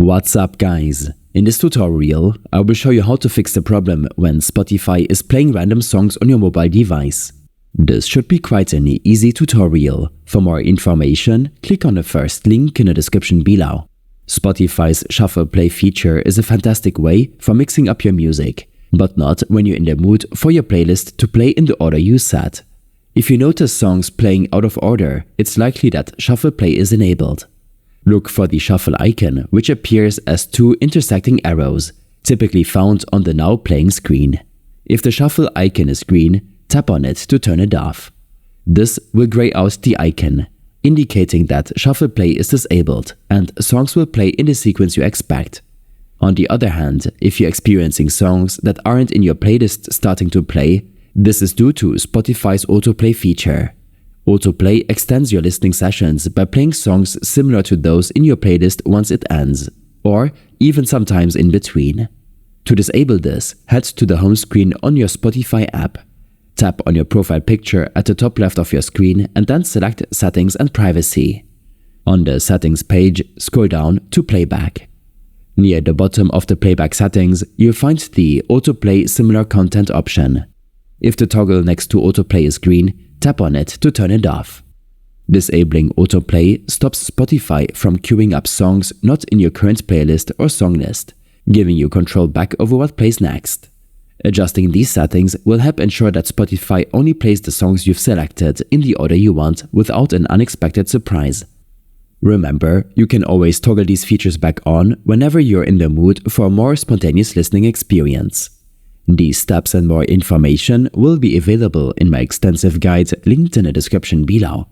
What's up, guys? In this tutorial, I will show you how to fix the problem when Spotify is playing random songs on your mobile device. This should be quite an easy tutorial. For more information, click on the first link in the description below. Spotify's Shuffle Play feature is a fantastic way for mixing up your music, but not when you're in the mood for your playlist to play in the order you set. If you notice songs playing out of order, it's likely that Shuffle Play is enabled. Look for the shuffle icon, which appears as two intersecting arrows, typically found on the now playing screen. If the shuffle icon is green, tap on it to turn it off. This will gray out the icon, indicating that Shuffle Play is disabled and songs will play in the sequence you expect. On the other hand, if you're experiencing songs that aren't in your playlist starting to play, this is due to Spotify's Autoplay feature. Autoplay extends your listening sessions by playing songs similar to those in your playlist once it ends, or even sometimes in between. To disable this, head to the home screen on your Spotify app. Tap on your profile picture at the top left of your screen and then select Settings and Privacy. On the Settings page, scroll down to Playback. Near the bottom of the Playback settings, you'll find the Autoplay Similar Content option. If the toggle next to Autoplay is green, tap on it to turn it off. Disabling Autoplay stops Spotify from queuing up songs not in your current playlist or song list, giving you control back over what plays next. Adjusting these settings will help ensure that Spotify only plays the songs you've selected in the order you want without an unexpected surprise. Remember, you can always toggle these features back on whenever you're in the mood for a more spontaneous listening experience. These steps and more information will be available in my extensive guide linked in the description below.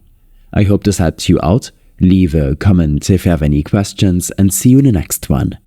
I hope this helped you out. Leave a comment if you have any questions and see you in the next one.